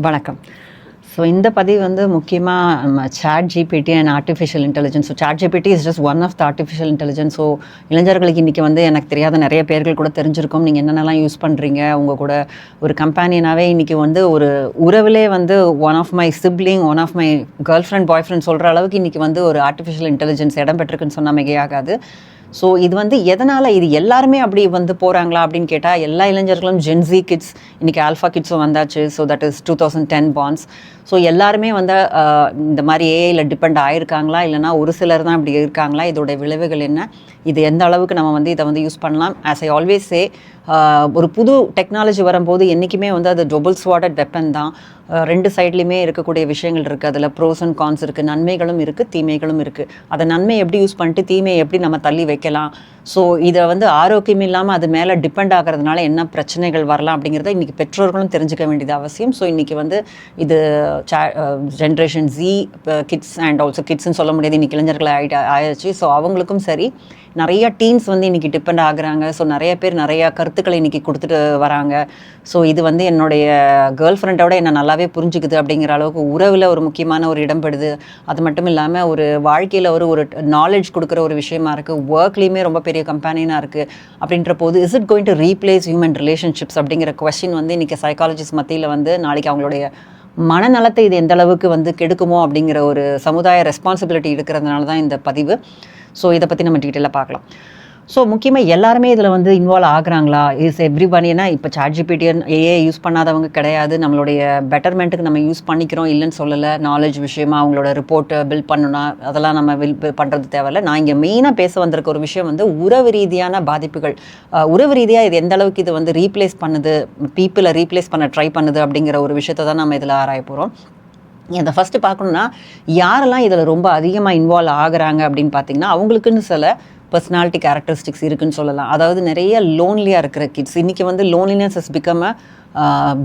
வணக்கம். ஸோ இந்த பதிவு வந்து முக்கியமாக நம்ம chat GPT and artificial intelligence. So chat GPT is just one of the artificial intelligence. So இளைஞர்களுக்கு இன்றைக்கி வந்து எனக்கு தெரியாத நிறைய பேர்கள் கூட தெரிஞ்சிருக்கும். நீங்கள் என்னென்னலாம் யூஸ் பண்ணுறீங்க, உங்கள் கூட ஒரு கம்பேனியனாகவே இன்றைக்கி வந்து ஒரு உறவிலே வந்து one of my sibling, one of my girl friend, boy friend சொல்கிற அளவுக்கு இன்றைக்கி வந்து ஒரு ஆர்டிஃபிஷியல் இன்டெலிஜென்ஸ் இடம் பெற்றிருக்குன்னு சொன்னால் மிகையாகாது. ஸோ இது வந்து எதனால் இது எல்லாருமே அப்படி வந்து போகிறாங்களா அப்படின்னு கேட்டால், எல்லா இளைஞர்களும் ஜென்ஸி கிட்ஸ், இன்றைக்கி ஆல்ஃபா கிட்ஸும் வந்தாச்சு. So that is 2010 பான்ஸ். ஸோ எல்லாருமே வந்து இந்த மாதிரி ஏஐயில் டிபெண்ட் ஆகிருக்காங்களா, இல்லைனா ஒரு சிலர் தான் இப்படி இருக்காங்களா, இதோட விளைவுகள் என்ன, இது எந்த அளவுக்கு நம்ம வந்து இதை வந்து யூஸ் பண்ணலாம். ஆஸ் ஐ ஆல்வேஸ் சே, ஒரு புது டெக்னாலஜி வரும்போது என்றைக்குமே வந்து அது டபுள் ஸ்வாடட் வெப்பன் தான். ரெண்டு சைட்லேயுமே இருக்கக்கூடிய விஷயங்கள் இருக்குது. அதில் ப்ரோஸ் அண்ட் கான்ஸ் இருக்குது, நன்மைகளும் இருக்குது, தீமைகளும் இருக்குது. அதை நன்மை எப்படி யூஸ் பண்ணிட்டு தீமையை எப்படி நம்ம தள்ளி வைக்கலாம், ஸோ இதை வந்து ஆரோக்கியம் இல்லாமல் அது மேலே டிபெண்ட் ஆகிறதுனால என்ன பிரச்சனைகள் வரலாம் அப்படிங்கிறத இன்றைக்கி பெற்றோர்களும் தெரிஞ்சுக்க வேண்டியது அவசியம். ஸோ இன்றைக்கி வந்து இது generation Z kids and also கிட்ஸ்ன்னு சொல்ல முடியாது, இன்றைக்கி இளைஞர்கள் ஆயிடுச்சு. ஸோ அவங்களுக்கும் சரி, நிறைய டீன்ஸ் வந்து இன்றைக்கி டிபெண்ட் ஆகுறாங்க. ஸோ நிறைய பேர் நிறையா கருத்துக்களை இன்றைக்கி கொடுத்துட்டு வராங்க. ஸோ இது வந்து என்னுடைய கேர்ள் ஃப்ரெண்டோட என்னை நல்லாவே புரிஞ்சுக்குது அப்படிங்கிற அளவுக்கு உறவில் ஒரு முக்கியமான ஒரு இடம்பெடுது. அது மட்டும் இல்லாமல் ஒரு வாழ்க்கையில் ஒரு நாலேஜ் கொடுக்குற ஒரு விஷயமா இருக்குது. ஒர்க்லேயுமே ரொம்ப பெரிய கம்பெனினாக இருக்குது. அப்படின்ற போது is it going to replace human relationships அப்படிங்கிற கொஸ்டின் வந்து இன்றைக்கி சைக்காலஜிஸ்ட் மத்தியில் வந்து நாளைக்கு அவங்களுடைய மனநலத்தை இது எந்த அளவுக்கு வந்து கெடுக்குமோ அப்படிங்கிற ஒரு சமுதாய ரெஸ்பான்சிபிலிட்டி இருக்கிறதுனால தான் இந்த பதிவு. ஸோ இதை பற்றி நம்ம டீட்டெயிலாக பார்க்கலாம். ஸோ முக்கியமாக எல்லாருமே இதில் வந்து இன்வால்வ் ஆகுறாங்களா, இஸ் எவ்ரி ஒன். ஏன்னா இப்போ சாட் ஜிபிடி ஏஏ யூஸ் பண்ணாதவங்க கிடையாது. நம்மளுடைய பெட்டர்மெண்ட்டுக்கு நம்ம யூஸ் பண்ணிக்கிறோம், இல்லைன்னு சொல்லலை. நாலேஜ் விஷயமா அவங்களோட ரிப்போர்ட்டை பில்ட் பண்ணணும்னா அதெல்லாம் நம்ம பண்ணுறது தேவையில்லை. நான் இங்கே மெயினாக பேச வந்திருக்க ஒரு விஷயம் வந்து உறவு ரீதியான பாதிப்புகள். உறவு ரீதியாக இது எந்த அளவுக்கு இது வந்து ரீப்ளேஸ் பண்ணுது, பீப்புளை ரீப்ளேஸ் பண்ண ட்ரை பண்ணுது அப்படிங்கிற ஒரு விஷயத்தை தான் நம்ம இதில் ஆராய போகிறோம். இதை ஃபஸ்ட்டு பார்க்கணுன்னா, யாரெல்லாம் இதில் ரொம்ப அதிகமாக இன்வால்வ் ஆகுறாங்க அப்படின்னு பார்த்தீங்கன்னா, அவங்களுக்குன்னு சில பர்சனாலிட்டி கேரக்டரிஸ்டிக்ஸ் இருக்குன்னு சொல்லலாம். அதாவது நிறைய லோன்லியாக இருக்கிற கிட்ஸ். இன்றைக்கி வந்து loneliness is become a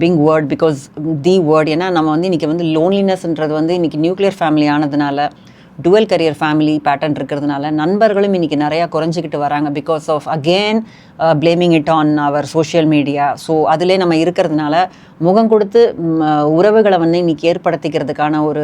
big word because the word. ஏன்னா நம்ம வந்து இன்றைக்கி வந்து லோன்லினஸ்ன்றது வந்து இன்றைக்கி நியூக்ளியர் ஃபேமிலி ஆனதுனால, டுவல் கரியர் ஃபேமிலி பேட்டர்ன் இருக்கிறதுனால நண்பர்களும் இன்றைக்கி நிறையா குறைஞ்சிக்கிட்டு வராங்க. Because of again blaming it on our social media. So அதிலே நம்ம இருக்கிறதுனால முகம் கொடுத்து உறவுகளை வந்து இன்றைக்கி ஏற்படுத்திக்கிறதுக்கான ஒரு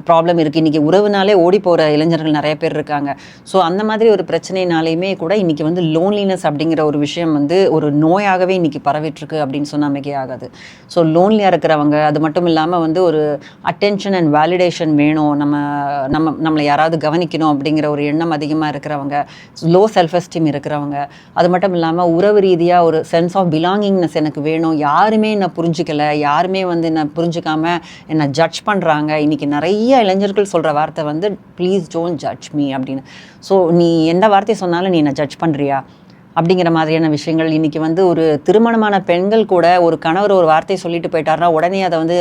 ப்ராப்ளம் இருக்குது. இன்றைக்கி உறவுனாலே ஓடி போகிற இளைஞர்கள் நிறைய பேர் இருக்காங்க. ஸோ அந்த மாதிரி ஒரு பிரச்சனைனாலையுமே கூட இன்றைக்கி வந்து லோன்லினஸ் அப்படிங்கிற ஒரு விஷயம் வந்து ஒரு நோயாகவே இன்றைக்கி பரவிட்டுருக்கு அப்படின்னு சொன்னால் மிகையாகாது. ஸோ லோன்லியாக இருக்கிறவங்க, அது மட்டும் இல்லாமல் வந்து ஒரு அட்டென்ஷன் அண்ட் வேலிடேஷன் வேணும், நம்மளை யாராவது கவனிக்கணும் அப்படிங்கிற ஒரு எண்ணம் அதிகமாக இருக்கிறவங்க, லோ செல்ஃப் எஸ்டீம் இருக்கிறவங்க, அது மட்டும் இல்லாமல் உறவு ரீதியாக ஒரு சென்ஸ் ஆஃப் பிலாங்கிங்னஸ் எனக்கு வேணும், யாருமே என்னை புரிஞ்சிக்கலை, யாருமே வந்து என்னை புரிஞ்சிக்காமல் என்னை ஜட்ஜ் பண்ணுறாங்க. இன்றைக்கி நிறைய இளைஞர்கள் சொல்கிற வார்த்தை வந்து ப்ளீஸ் டோன்ட் ஜட்ஜ் மீ அப்படின்னு. ஸோ நீ எந்த வார்த்தையை சொன்னாலும் நீ என்னை ஜட்ஜ் பண்ணுறியா அப்படிங்கிற மாதிரியான விஷயங்கள். இன்றைக்கி வந்து ஒரு திருமணமான பெண்கள் கூட ஒரு கணவர் ஒரு வார்த்தையை சொல்லிட்டு போயிட்டாருன்னா உடனே அதை வந்து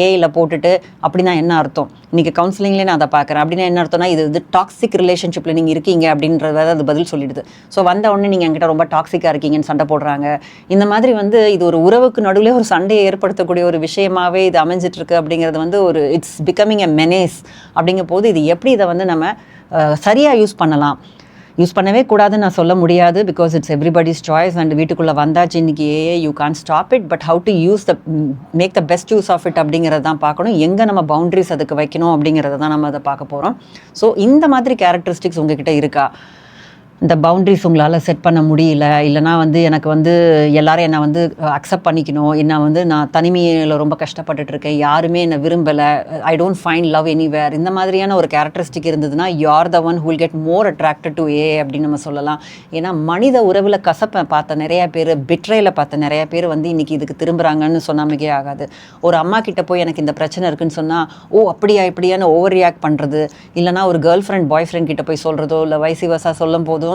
ஏஐயில் போட்டுட்டு அப்படின்னா என்ன அர்த்தம், இன்றைக்கி கவுன்சிலிங்லேயே நான் அதை பார்க்குறேன், அப்படின்னா என்ன அர்த்தம்னா இது வந்து டாக்ஸிக் ரிலேஷன்ஷிப்பில் நீங்கள் இருக்கீங்க அப்படின்றத அது பதில் சொல்லிடுது. ஸோ வந்த உடனே நீங்கள் என்கிட்ட ரொம்ப டாக்ஸிக்காக இருக்கீங்கன்னு சண்டை போடுறாங்க. இந்த மாதிரி வந்து இது ஒரு உறவுக்கு நடுவில் ஒரு சண்டையை ஏற்படுத்தக்கூடிய ஒரு விஷயமாகவே இது அமைஞ்சிட்ருக்கு அப்படிங்கிறது வந்து ஒரு இட்ஸ் பிகமிங் எ மெனேஸ். அப்படிங்கும் போது இது எப்படி இதை வந்து நம்ம சரியாக யூஸ் பண்ணலாம், யூஸ் பண்ணவே கூடாதுன்னு நான் சொல்ல முடியாது. Because it's everybody's choice. And வீட்டுக்குள்ளே வந்தாச்சு இன்றைக்கி ஏஏ, you can't stop it. But how to use make the best use of it அப்படிங்கிறது தான் பார்க்கணும். எங்கே நம்ம பவுண்ட்ரிஸ் அதுக்கு வைக்கணும் அப்படிங்கிறத தான் நம்ம அதை பார்க்க போகிறோம். ஸோ இந்த மாதிரி கேரக்டரிஸ்டிக்ஸ் உங்ககிட்ட இருக்கா, இந்த பவுண்ட்ரிஸ் உங்களால் செட் பண்ண முடியல, இல்லைனா வந்து எனக்கு வந்து எல்லோரும் என்னை வந்து அக்செப்ட் பண்ணிக்கணும், என்னை வந்து நான் தனிமையில் ரொம்ப கஷ்டப்பட்டுட்ருக்கேன், யாருமே என்னை விரும்பலை, I don't find love anywhere, இந்த மாதிரியான ஒரு கேரக்டரிஸ்டிக் இருந்ததுன்னா you are the one who will get more attracted to a அப்படின்னு நம்ம சொல்லலாம். ஏன்னா மனித உறவில் கசப்பை பார்த்த நிறையா பேர், பிட்ரையில் பார்த்த நிறையா பேர் வந்து இன்றைக்கி இதுக்கு திரும்புகிறாங்கன்னு சொன்னால் மிகே ஆகாது. ஒரு அம்மா கிட்ட போய் எனக்கு இந்த பிரச்சனை இருக்குன்னு சொன்னால் ஓ அப்படியா இப்படியான ஓவர் ரியாக்ட் பண்ணுறது, இல்லைனா ஒரு கேர்ள் ஃப்ரெண்ட் பாய் ஃப்ரெண்ட் கிட்ட போய் சொல்கிறதோ, இல்லை வைசி வர்சா சொல்லும் போதும்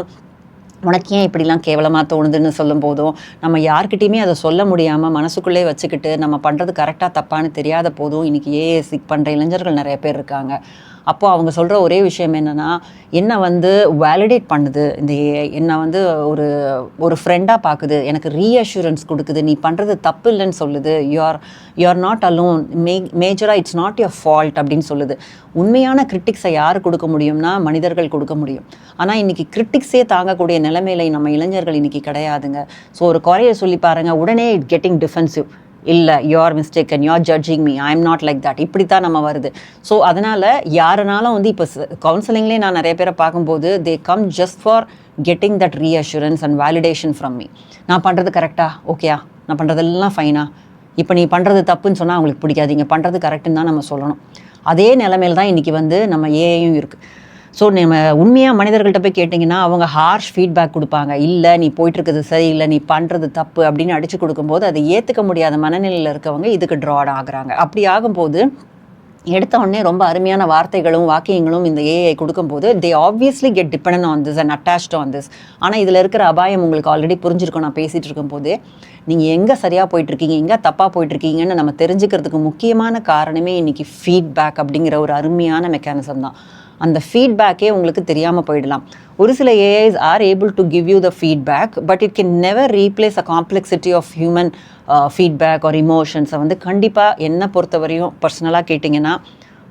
உனக்கு ஏன் இப்படிலாம் கேவலமாக தோணுதுன்னு சொல்லும் போதும் நம்ம யார்கிட்டையுமே அதை சொல்ல முடியாமல் மனசுக்குள்ளே வச்சுக்கிட்டு நம்ம பண்ணுறது கரெக்டாக தப்பான்னு தெரியாத போதும் இன்றைக்கி ஏஏசிக் பண்ணுற இளைஞர்கள் நிறைய பேர் இருக்காங்க. அப்போது அவங்க சொல்கிற ஒரே விஷயம் என்னென்னா, என்னை வந்து வேலிடேட் பண்ணுது இந்த ஏஐ, என்னை வந்து ஒரு ஃப்ரெண்டாக பார்க்குது, எனக்கு ரீஅஷூரன்ஸ் கொடுக்குது, நீ பண்ணுறது தப்பு இல்லைன்னு சொல்லுது, யூ ஆர் நாட் அலோன், மேஜராக இட்ஸ் நாட் யுவர் ஃபால்ட் அப்படின்னு சொல்லுது. உண்மையான கிரிட்டிக்ஸை யார் கொடுக்க முடியும்னா மனிதர்கள் கொடுக்க முடியும். ஆனால் இன்றைக்கி கிரிட்டிக்ஸே தாங்கக்கூடிய நிலைமையில நம்ம இளைஞர்கள் இன்றைக்கி கிடையாதுங்க. ஸோ ஒரு குறையை சொல்லி பாருங்கள், உடனே இட் கெட்டிங் டிஃபென்சிவ். இல்லை your mistake and you're judging me, I am not like that, இப்படி தான் நம்ம வருது. ஸோ அதனால் யாருனாலும் வந்து இப்போ கவுன்சிலிங்லேயே நான் நிறைய பேரை பார்க்கும்போது they come just for getting that reassurance and validation from me. நான் பண்ணுறது கரெக்டா, ஓகேயா, நான் பண்ணுறதெல்லாம் ஃபைனா, இப்போ நீ பண்ணுறது தப்புன்னு சொன்னால் அவங்களுக்கு பிடிக்காது, இங்கே பண்ணுறது கரெக்டுன்னு தான் நம்ம சொல்லணும். அதே நிலைமையில் தான் இன்றைக்கி வந்து நம்ம ஏஐயும் இருக்குது. ஸோ நம்ம உண்மையாக மனிதர்கள்ட்ட போய் கேட்டிங்கன்னா அவங்க ஹார்ஷ் ஃபீட்பேக் கொடுப்பாங்க. இல்லை நீ போயிட்டுருக்குது சரியில்லை, நீ பண்ணுறது தப்பு அப்படின்னு அடித்து கொடுக்கும்போது அதை ஏற்றுக்க முடியாத மனநிலையில் இருக்கவங்க இதுக்கு ட்ராட் ஆகுறாங்க. அப்படி ஆகும்போது எடுத்த உடனே ரொம்ப அருமையான வார்த்தைகளும் வாக்கியங்களும் இந்த ஏஐ கொடுக்கும்போது they obviously get depend on this and attached on this. ஆனால் இதில் இருக்கிற அபாயம் உங்களுக்கு ஆல்ரெடி புரிஞ்சிருக்கும். நான் பேசிகிட்டு இருக்கும்போதே நீங்கள் எங்கே சரியாக போயிட்டுருக்கீங்க, எங்கே தப்பாக போயிட்டுருக்கீங்கன்னு நம்ம தெரிஞ்சுக்கிறதுக்கு முக்கியமான காரணமே இன்றைக்கி ஃபீட்பேக் அப்படிங்கிற ஒரு அருமையான மெக்கானிசம் தான். அந்த ஃபீட்பேக்கே உங்களுக்கு தெரியாமல் போயிடலாம். ஒரு சில AIs are able to give you the feedback, but it can never replace a complexity of human feedback or இமோஷன்ஸை வந்து கண்டிப்பாக என்னை பொறுத்தவரையும் பர்சனலாக கேட்டிங்கன்னா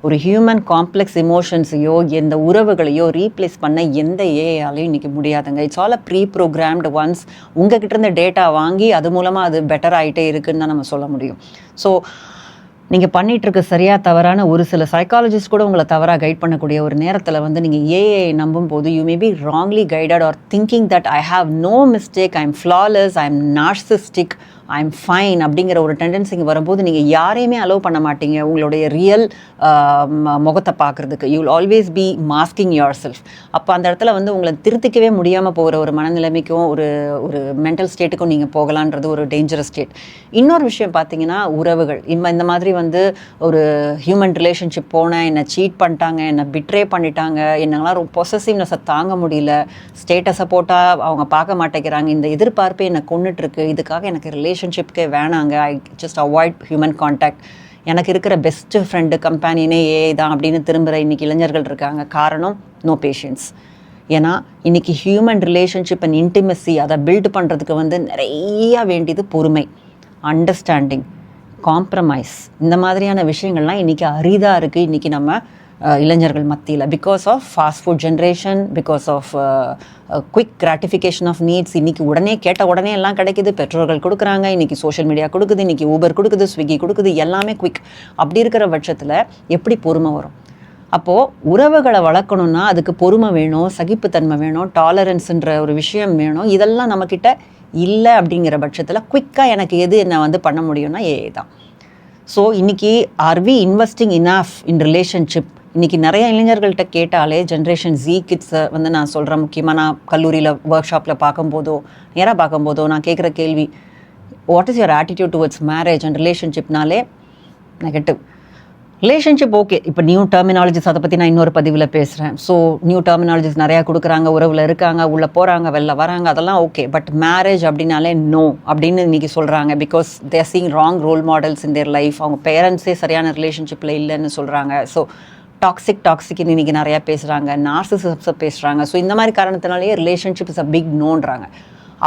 ஒரு ஹியூமன் காம்ப்ளெக்ஸ் இமோஷன்ஸையோ எந்த உறவுகளையோ ரீப்ளேஸ் பண்ண எந்த ஏஐயாலையும் இன்றைக்கி முடியாதுங்க. It's all a pre programmed. Once உங்ககிட்ட இருந்த டேட்டா வாங்கி அது மூலமாக அது பெட்டர் ஆகிட்டே இருக்குதுன்னு தான் நம்ம சொல்ல முடியும். ஸோ நீங்கள் பண்ணிகிட்ருக்க சரியாக தவறான ஒரு சில சைக்காலஜிஸ்ட் கூட உங்களை தவறாக கைட் பண்ணக்கூடிய ஒரு நேரத்தில் வந்து நீங்கள் ஏஐ நம்பும் போது you may be wrongly guided or thinking that I have no mistake, I am flawless, I am narcissistic, I am fine அப்படிங்கிற ஒரு டெண்டன்சிங்க வரும்போது நீங்கள் யாரையுமே அலோவ் பண்ண மாட்டீங்க உங்களுடைய ரியல் முகத்தை பார்க்குறதுக்கு. You will always be masking your self. அப்போ அந்த இடத்துல வந்து உங்களை திருத்திக்கவே முடியாமல் போகிற ஒரு மனநிலைமைக்கும் ஒரு மென்டல் ஸ்டேட்டுக்கும் நீங்கள் போகலான்றது ஒரு டேஞ்சரஸ் ஸ்டேட். இன்னொரு விஷயம் பார்த்தீங்கன்னா உறவுகள். இந்த மாதிரி வந்து ஒரு ஹியூமன் ரிலேஷன்ஷிப் போனேன், என்னை சீட் பண்ணிட்டாங்க, என்னை பிட்ரே பண்ணிட்டாங்க, என்னங்களாம் ரொம்ப பொசசிவ்னஸை தாங்க முடியல, ஸ்டேட்டஸை போட்டால் அவங்க பார்க்க மாட்டேங்கிறாங்க, இந்த எதிர்பார்ப்பே என்னை கொண்டுட்டுருக்கு, இதுக்காக எனக்கு ரிலேஷன்ஷிப்கே வேணாங்க, I just avoid human contact, எனக்கு இருக்கிற பெஸ்ட்டு ஃப்ரெண்டு கம்பேனியனே ஏஐ தான் அப்படின்னு திரும்புகிற இன்றைக்கி இளைஞர்கள் இருக்காங்க. காரணம் நோ பேஷன்ஸ். ஏன்னா இன்றைக்கி ஹியூமன் ரிலேஷன்ஷிப் அண்ட் இன்டிமெசி அதை பில்டு பண்ணுறதுக்கு வந்து நிறையா வேண்டியது பொறுமை, அண்டர்ஸ்டாண்டிங், காம்ப்ரமைஸ், இந்த மாதிரியான விஷயங்கள்லாம் இன்றைக்கி அரிதாக இருக்குது இன்றைக்கி நம்ம இளைஞர்கள் மத்தியில். Because of fast food generation, because of quick gratification of needs. இன்றைக்கி உடனே கேட்ட உடனே எல்லாம் கிடைக்கிது, பெற்றோர்கள் கொடுக்குறாங்க, இன்றைக்கி சோஷியல் மீடியா கொடுக்குது, இன்றைக்கி ஊபர் கொடுக்குது, ஸ்விக்கி கொடுக்குது, எல்லாமே குயிக். அப்படி இருக்கிற பட்சத்தில் எப்படி பொறுமை வரும்? அப்போது உறவுகளை வளர்க்கணுன்னா அதுக்கு பொறுமை வேணும், சகிப்புத்தன்மை வேணும், டாலரன்ஸுன்ற ஒரு விஷயம் வேணும். இதெல்லாம் நம்மக்கிட்ட இல்லை அப்படிங்கிற பட்சத்தில் குயிக்காக எனக்கு எது என்ன வந்து பண்ண முடியும்னா ஏஐ தான். ஸோ இன்றைக்கி are we investing enough in relationship? இன்றைக்கி நிறைய இளைஞர்கள்ட்ட கேட்டாலே ஜென்ரேஷன் ஜி கிட்ஸை வந்து நான் சொல்கிறேன். முக்கியமாக நான் கல்லூரியில் ஒர்க் ஷாப்பில் பார்க்கும்போதோ நேராக பார்க்கும்போதோ நான் கேட்குற கேள்வி, what is your attitude towards marriage and ரிலேஷன்ஷிப்னாலே நெகட்டிவ். ரிலேஷன்ஷிப் ஓகே, இப்போ நியூ டெர்மினாலஜிஸ் அதை பற்றி நான் இன்னொரு பதிவில் பேசுகிறேன். ஸோ நியூ டெர்மினாலஜிஸ் நிறையா கொடுக்குறாங்க, உறவில் இருக்காங்க, உள்ளே போகிறாங்க, வெளில வராங்க, அதெல்லாம் ஓகே. பட் மேரேஜ் அப்படின்னாலே நோ அப்படின்னு இன்றைக்கி சொல்கிறாங்க. Because they are seeing wrong role models in their life. அவங்க பேரண்ட்ஸே சரியான ரிலேஷன்ஷிப்பில் இல்லைன்னு சொல்கிறாங்க. ஸோ டாக்ஸிக்னு இன்றைக்கி நிறையா பேசுகிறாங்க, நார்சிசிசத்தை பேசுகிறாங்க. ஸோ இந்த மாதிரி காரணத்தினாலேயே ரிலேஷன்ஷிப் இஸ் அ பிக் நோன்றாங்க.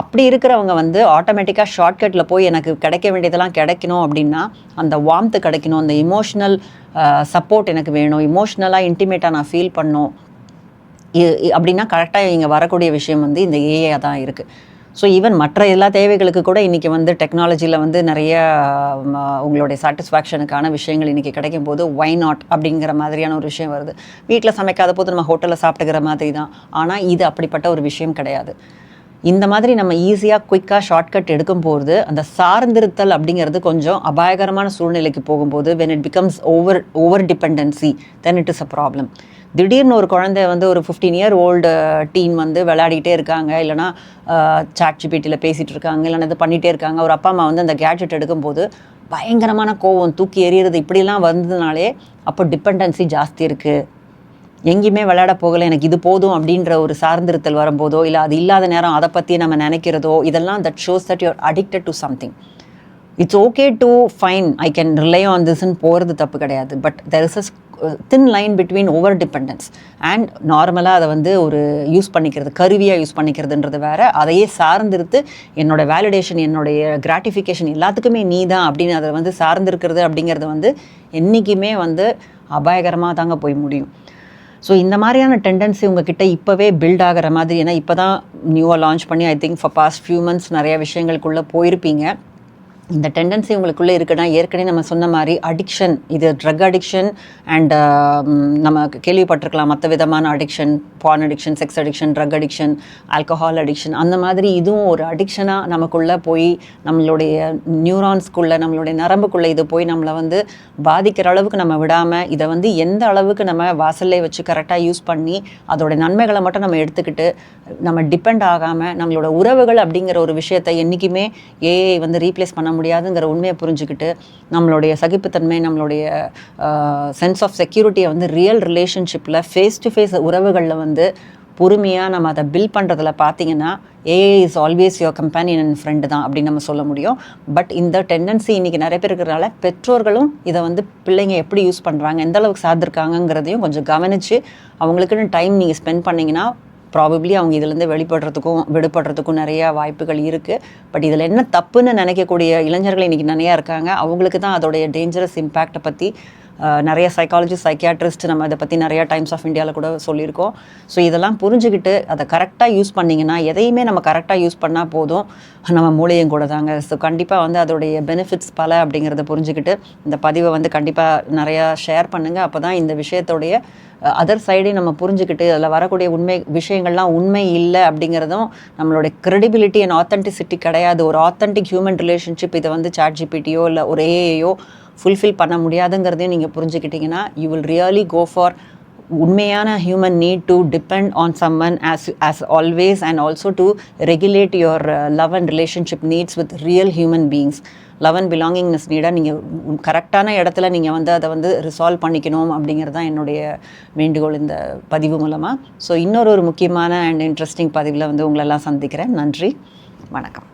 அப்படி இருக்கிறவங்க வந்து ஆட்டோமேட்டிக்காக ஷார்ட்கட்டில் போய் எனக்கு கிடைக்க வேண்டியதெல்லாம் கிடைக்கணும் அப்படின்னா அந்த வார்ம்த்து கிடைக்கணும், அந்த இமோஷ்னல் சப்போர்ட் எனக்கு வேணும், இமோஷ்னலாக இன்டிமேட்டாக நான் ஃபீல் பண்ணணும் அப்படின்னா கரெக்டாக இங்கே வரக்கூடிய விஷயம் வந்து இந்த ஏஐ தான் இருக்குது. ஸோ ஈவன் மற்ற எல்லா தேவைகளுக்கு கூட இன்றைக்கி வந்து டெக்னாலஜியில் வந்து நிறைய உங்களுடைய சாட்டிஸ்ஃபேக்ஷனுக்கான விஷயங்கள் இன்றைக்கி கிடைக்கும் போது ஒய் நாட் அப்படிங்கிற மாதிரியான ஒரு விஷயம் வருது. வீட்டில் சமைக்காத போது நம்ம ஹோட்டலில் சாப்பிட்டுக்கிற மாதிரி தான். ஆனால் இது அப்படிப்பட்ட ஒரு விஷயம் கிடையாது. இந்த மாதிரி நம்ம ஈஸியாக குயிக்காக ஷார்ட்கட் எடுக்கும்போது அந்த சார்ந்திருத்தல் அப்படிங்கிறது கொஞ்சம் அபாயகரமான சூழ்நிலைக்கு போகும்போது when it becomes over dependency then it is a problem. திடீர்னு ஒரு குழந்தை வந்து ஒரு 15-year-old டீன் வந்து விளையாடிட்டே இருக்காங்க, இல்லைனா சாட் ஜிபிடியில் பேசிகிட்டு இருக்காங்க, இல்லைனா இது பண்ணிகிட்டே இருக்காங்க. ஒரு அப்பா அம்மா வந்து அந்த கேட்ஜெட் எடுக்கும்போது பயங்கரமான கோவம், தூக்கி எறிகிறது, இப்படிலாம் வந்ததுனாலே அப்போ டிபெண்டன்சி ஜாஸ்தி இருக்குது. எங்கேயுமே விளையாட போகலை, எனக்கு இது போதும் அப்படின்ற ஒரு சார்ந்திருத்தல் வரும்போதோ, இல்லை அது இல்லாத நேரம் அதை பற்றி நம்ம நினைக்கிறதோ, இதெல்லாம் that shows that you're addicted to something. It's okay to fine I can rely on திஸ்ன்னு போகிறது தப்பு கிடையாது. But there is a thin line between over dependence and நார்மலாக அதை வந்து ஒரு யூஸ் பண்ணிக்கிறது, கருவியாக யூஸ் பண்ணிக்கிறதுன்றது வேறு. அதையே சார்ந்திருத்து என்னோட வேலிடேஷன், என்னுடைய கிராட்டிஃபிகேஷன் எல்லாத்துக்குமே நீ தான் அப்படின்னு அதை வந்து சார்ந்திருக்கிறது அப்படிங்கிறது வந்து என்றைக்குமே வந்து அபாயகரமாக தாங்க போய் முடியும். ஸோ இந்த மாதிரியான டெண்டன்சி உங்ககிட்ட இப்போவே பில்ட் ஆகிற மாதிரி, ஏன்னா இப்போ தான் நியூவாக லான்ச் பண்ணி I think for past few months நிறைய விஷயங்களுக்குள்ளே போயிருப்பீங்க. இந்த டெண்டன்சி உங்களுக்குள்ளே இருக்குன்னா ஏற்கனவே நம்ம சொன்ன மாதிரி அடிக்ஷன், இது ட்ரக் அடிக்ஷன் அண்ட் நம்ம கேள்விப்பட்டிருக்கலாம் மற்ற விதமான addiction, porn addiction, sex addiction, drug addiction, alcohol addiction, அந்த மாதிரி இதுவும் ஒரு அடிக்ஷனாக நமக்குள்ளே போய் நம்மளுடைய நியூரான்ஸ்குள்ளே, நம்மளுடைய நரம்புக்குள்ளே இது போய் நம்மளை வந்து பாதிக்கிற அளவுக்கு நம்ம விடாமல் இதை வந்து எந்த அளவுக்கு நம்ம வாசல்லே வச்சு கரெக்டாக யூஸ் பண்ணி அதோட நன்மைகளை மட்டும் நம்ம எடுத்துக்கிட்டு நம்ம டிபெண்ட் ஆகாமல் நம்மளோட உறவுகள் அப்படிங்கிற ஒரு விஷயத்தை என்றைக்குமே ஏஐ வந்து ரீப்ளேஸ் பண்ண முடியாதுங்கிற உண்மையை புரிஞ்சுக்கிட்டு நம்மளுடைய சகிப்புத்தன்மை, நம்மளுடைய சென்ஸ் ஆஃப் செக்யூரிட்டியை வந்து ரியல் ரிலேஷன்ஷிப்பில் ஃபேஸ் டு ஃபேஸ் உறவுகளில் வந்து பொறுமையாக நம்ம அதை பில்ட் பண்ணுறதுல பார்த்தீங்கன்னா AI is always your companion and friend தான் அப்படின்னு நம்ம சொல்ல முடியும். பட் இந்த டெண்டன்சி இன்றைக்கி நிறைய பேர் இருக்கிறனால பெற்றோர்களும் இதை வந்து பிள்ளைங்க எப்படி யூஸ் பண்ணுறாங்க, எந்த அளவுக்கு சார்ந்திருக்காங்கங்கிறதையும் கொஞ்சம் கவனித்து அவங்களுக்குன்னு டைம் நீங்கள் ஸ்பெண்ட் பண்ணிங்கன்னா ப்ராபப்ளி அவங்க இதுலேருந்து விடுபடுறதுக்கும் நிறையா வாய்ப்புகள் இருக்குது. பட் இதில் என்ன தப்புன்னு நினைக்கக்கூடிய இளைஞர்கள் இன்றைக்கி நிறையா இருக்காங்க. அவங்களுக்கு தான் அதோடைய டேஞ்சரஸ் இம்பேக்டை பற்றி நிறைய சைக்காலஜிஸ்ட், சைக்கியாட்ரிஸ்ட் நம்ம அதை பற்றி நிறையா டைம்ஸ் ஆஃப் இந்தியாவில் கூட சொல்லியிருக்கோம். ஸோ இதெல்லாம் புரிஞ்சுக்கிட்டு அதை கரெக்டாக யூஸ் பண்ணிங்கன்னா, எதையுமே நம்ம கரெக்டாக யூஸ் பண்ணால் போதும், நம்ம மூளையும் கூட தாங்க. ஸோ கண்டிப்பாக வந்து அதோடைய பெனிஃபிட்ஸ் பல அப்படிங்கிறத புரிஞ்சுக்கிட்டு இந்த பதிவை வந்து கண்டிப்பாக நிறையா ஷேர் பண்ணுங்கள். அப்போ தான் இந்த விஷயத்தோடைய அதர் சைடே நம்ம புரிஞ்சுக்கிட்டு அதில் வரக்கூடிய விஷயங்கள்லாம் உண்மை இல்லை அப்படிங்கிறதும் நம்மளுடைய கிரெடிபிலிட்டி அண்ட் ஆத்தென்டிசிட்டி கிடையாது. ஒரு ஆத்தென்டிக் ஹியூமன் ரிலேஷன்ஷிப் இதை வந்து சாட்ஜிபிட்டியோ இல்லை ஒரு ஏஐயோ ஃபுல்ஃபில் பண்ண முடியாதுங்கிறதையும் நீங்கள் புரிஞ்சுக்கிட்டிங்கன்னா you will really go for உண்மையான human need to depend on someone as always and also to regulate your love and relationship needs with real human beings. Love and பிலாங்கிங்னஸ் நீடாக நீங்கள் கரெக்டான இடத்துல நீங்கள் வந்து அதை வந்து ரிசால்வ் பண்ணிக்கணும் அப்படிங்கிறது தான் என்னுடைய வேண்டுகோள் இந்த பதிவு மூலமாக. ஸோ இன்னொரு முக்கியமான அண்ட் இன்ட்ரெஸ்டிங் பதிவில் வந்து உங்களெல்லாம் சந்திக்கிறேன். நன்றி, வணக்கம்.